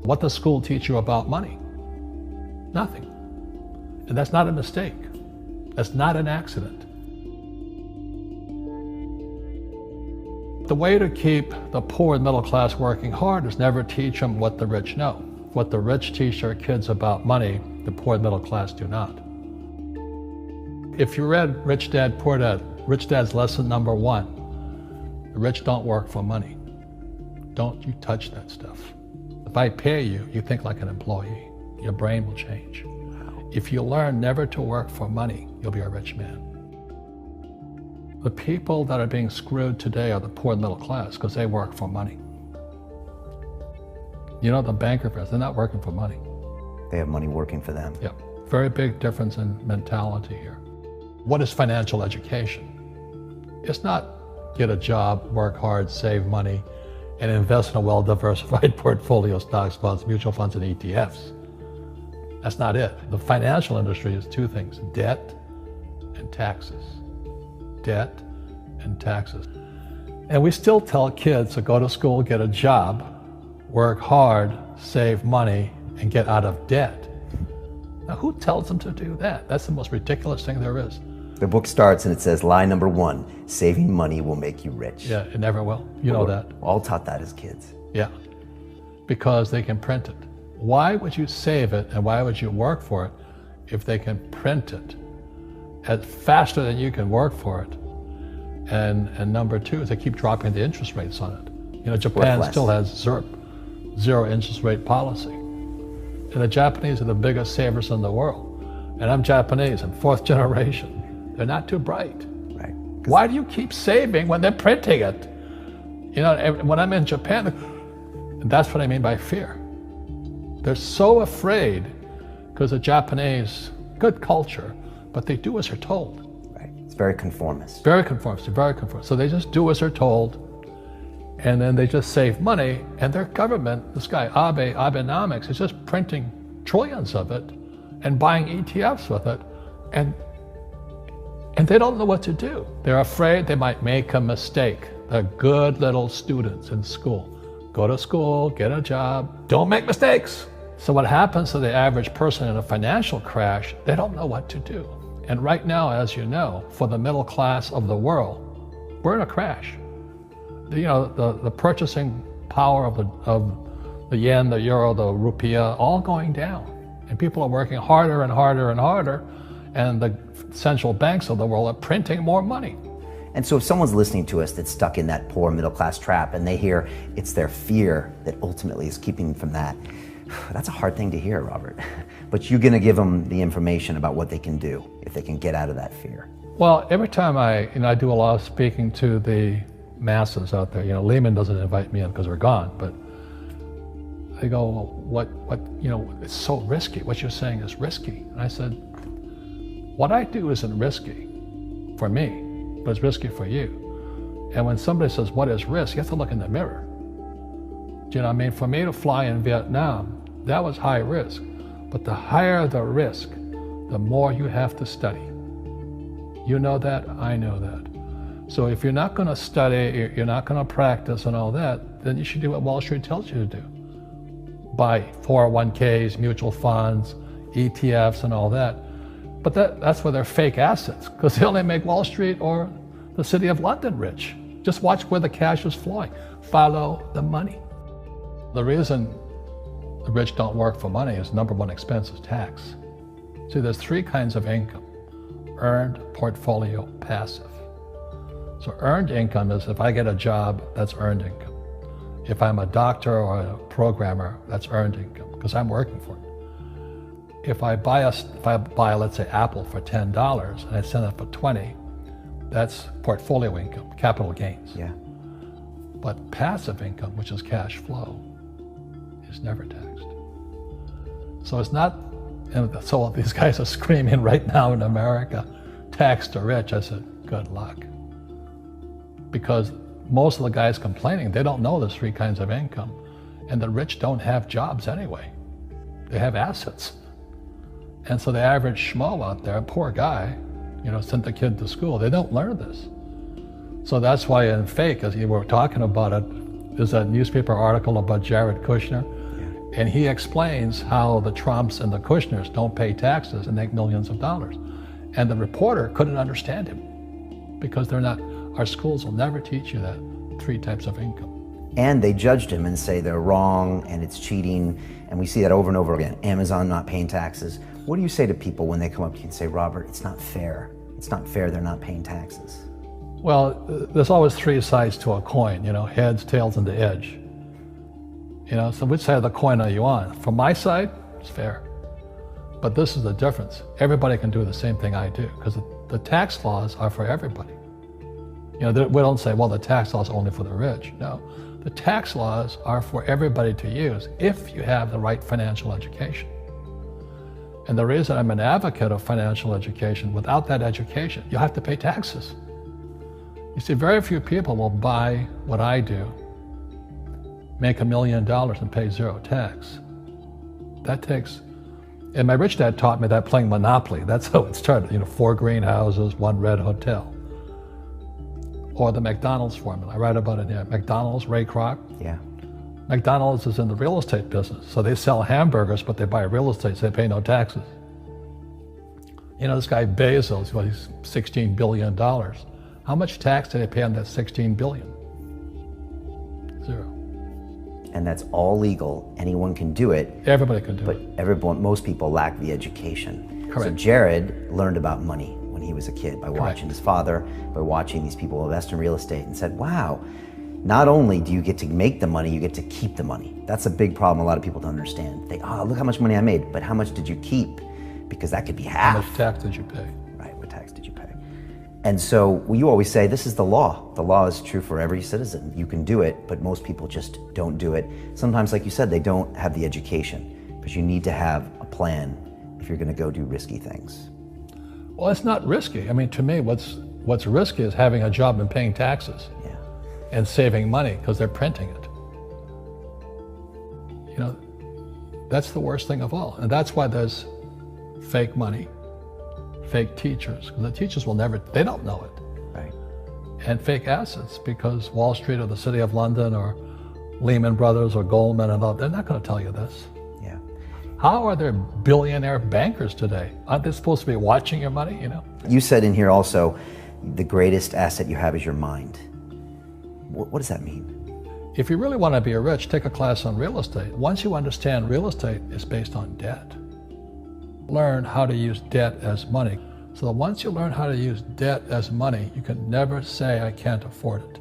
What does school teach you about money? Nothing. And that's not a mistake. That's not an accident. The way to keep the poor and middle class working hard is never teach them what the rich know. What the rich teach their kids about money, the poor and middle class do not. If you read Rich Dad, Poor Dad, Rich Dad's lesson number 1, the rich don't work for money. Don't you touch that stuff. If I pay you, you think like an employee. Your brain will change. If you learn never to work for money, you'll be a rich man. The people that are being screwed today are the poor and middle class because they work for money. You know, the banker friends, they're not working for money. They have money working for them. Yeah, very big difference in mentality here. What is financial education? It's not get a job, work hard, save money, and invest in a well-diversified portfolio, stocks, bonds, mutual funds, and ETFs. That's not it. The financial industry is 2 things, debt and taxes. Debt and taxes. And we still tell kids to go to school, get a job, work hard, save money, and get out of debt. Now, who tells them to do that? That's the most ridiculous thing there is. The book starts and it says, lie number 1, saving money will make you rich. Yeah, it never will. You know that. We're all taught that as kids. Yeah, because they can print it. Why would you save it and why would you work for it if they can print it faster than you can work for it? And number 2 is they keep dropping the interest rates on it. You know, Japan still has zero interest rate policy. And the Japanese are the biggest savers in the world. And I'm Japanese, I'm 4th generation. They're not too bright. Right. Why do you keep saving when they're printing it? You know, when I'm in Japan, that's what I mean by fear. They're so afraid because the Japanese, good culture, but they do as they're told. Right. It's very conformist. Very conformist, very conformist. So they just do as they're told, and then they just save money, and their government, this guy Abenomics, is just printing trillions of it and buying ETFs with it, and they don't know what to do. They're afraid they might make a mistake. They're good little students in school. Go to school, get a job, don't make mistakes. So what happens to the average person in a financial crash, they don't know what to do. And right now, as you know, for the middle class of the world, we're in a crash. You know, the purchasing power of the yen, the euro, the rupiah, all going down. And people are working harder and harder and harder, and the central banks of the world are printing more money. And so if someone's listening to us that's stuck in that poor middle class trap and they hear it's their fear that ultimately is keeping them from that, that's a hard thing to hear, Robert. But you're going to give them the information about what they can do if they can get out of that fear. Well, every time I do a lot of speaking to the masses out there, you know, Lehman doesn't invite me in because we're gone, but they go, well, what, you know, it's so risky. What you're saying is risky. And I said, what I do isn't risky for me, but it's risky for you. And when somebody says, what is risk? You have to look in the mirror. Do you know what I mean? For me to fly in Vietnam, that was high risk. But the higher the risk, the more you have to study. You know that, I know that. So if you're not going to study, you're not going to practice and all that, then you should do what Wall Street tells you to do. Buy 401ks, mutual funds, ETFs and all that. But that's where they're fake assets, because they only make Wall Street or the city of London rich. Just watch where the cash is flowing. Follow the money. The reason the rich don't work for money is number 1 expense is tax. See, there's 3 kinds of income: earned, portfolio, passive. So earned income is if I get a job, that's earned income. If I'm a doctor or a programmer, that's earned income, because I'm working for it. If I buy, let's say, Apple for $10 and I sell it for $20, that's portfolio income, capital gains. Yeah. But passive income, which is cash flow, is never taxed. So it's not, and so these guys are screaming right now in America, tax the rich. I said, good luck. Because most of the guys complaining, they don't know there's 3 kinds of income. And the rich don't have jobs anyway. They have assets. And so the average schmo out there, poor guy, you know, sent the kid to school, they don't learn this. So that's why in fake, as you were talking about it, there's a newspaper article about Jared Kushner. And he explains how the Trumps and the Kushners don't pay taxes and make millions of dollars. And the reporter couldn't understand him because they're not, our schools will never teach you that 3 types of income. And they judged him and say they're wrong and it's cheating. And we see that over and over again. Amazon not paying taxes. What do you say to people when they come up to you and say, Robert, it's not fair. It's not fair they're not paying taxes. Well, there's always 3 sides to a coin, you know, heads, tails, and the edge. You know, so which side of the coin are you on? From my side, it's fair. But this is the difference. Everybody can do the same thing I do because the tax laws are for everybody. You know, we don't say, well, the tax laws are only for the rich. No, the tax laws are for everybody to use if you have the right financial education. And the reason I'm an advocate of financial education, without that education, you have to pay taxes. You see, very few people will buy what I do, make $1 million and pay 0 tax. That takes, and my rich dad taught me that playing Monopoly. That's how it started, you know, 4 greenhouses, 1 red hotel. Or the McDonald's formula, I write about it here. McDonald's, Ray Kroc. Yeah. McDonald's is in the real estate business. So they sell hamburgers, but they buy real estate, so they pay no taxes. You know, this guy Bezos, well, he's $16 billion. How much tax did they pay on that $16 billion? 0. And that's all legal. Anyone can do it. Everybody can do it. But most people lack the education. Correct. So Jared learned about money when he was a kid by watching his father, by watching these people invest in real estate, and said, wow, not only do you get to make the money, you get to keep the money. That's a big problem a lot of people don't understand. They, oh, look how much money I made, but how much did you keep? Because that could be half. How much tax did you pay? Right, what tax did you pay? And so well, you always say, this is the law. The law is true for every citizen. You can do it, but most people just don't do it. Sometimes, like you said, they don't have the education, because you need to have a plan if you're gonna go do risky things. Well, it's not risky. I mean, to me, what's risky is having a job and paying taxes. Yeah. And saving money because they're printing it. You know, that's the worst thing of all. And that's why there's fake money, fake teachers, because the teachers will never, they don't know it. Right. And fake assets, because Wall Street or the City of London or Lehman Brothers or Goldman and all, they're not going to tell you this. Yeah. How are there billionaire bankers today? Aren't they supposed to be watching your money, you know? You said in here also, the greatest asset you have is your mind. What does that mean? If you really want to be rich, take a class on real estate. Once you understand real estate is based on debt, learn how to use debt as money. So that once you learn how to use debt as money, you can never say, I can't afford it.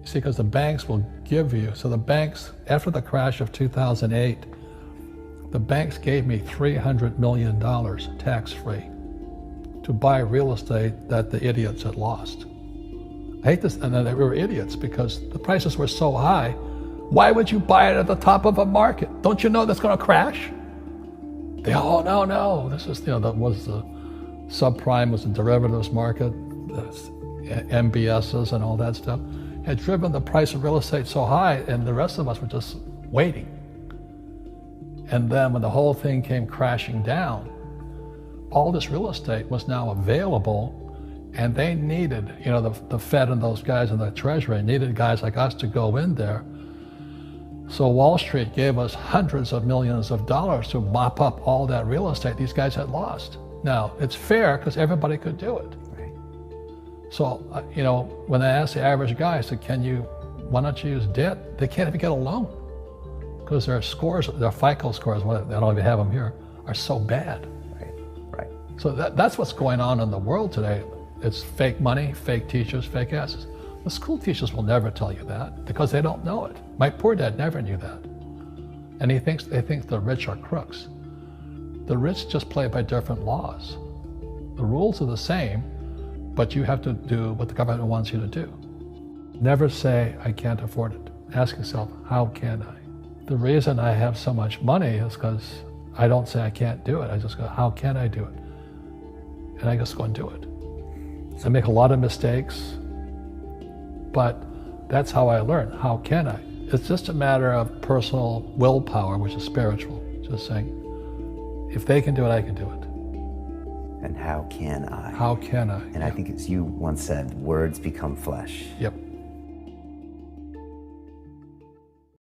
You see, because the banks will give you, so the banks, after the crash of 2008, the banks gave me $300 million tax-free to buy real estate that the idiots had lost. I hate this, and they were idiots because the prices were so high. Why would you buy it at the top of a market? Don't you know that's going to crash? They, oh, no, this is, you know, that was the subprime was the derivatives market, the MBSs and all that stuff, had driven the price of real estate so high, and the rest of us were just waiting. And then when the whole thing came crashing down, all this real estate was now available. And they needed, you know, the Fed and those guys in the Treasury needed guys like us to go in there. So Wall Street gave us hundreds of millions of dollars to mop up all that real estate these guys had lost. Now, it's fair because everybody could do it. Right. So, you know, when I asked the average guy, I said, why don't you use debt? They can't even get a loan because their scores, their FICO scores, I don't even have them here, are so bad. Right. So that's what's going on in the world today. It's fake money, fake teachers, fake assets. The school teachers will never tell you that because they don't know it. My poor dad never knew that. And they think the rich are crooks. The rich just play by different laws. The rules are the same, but you have to do what the government wants you to do. Never say, I can't afford it. Ask yourself, how can I? The reason I have so much money is because I don't say I can't do it. I just go, how can I do it? And I just go and do it. I make a lot of mistakes, but that's how I learn. How can I? It's just a matter of personal willpower, which is spiritual. Just saying, if they can do it, I can do it. And how can I? How can I? And I think as you once said, words become flesh. Yep.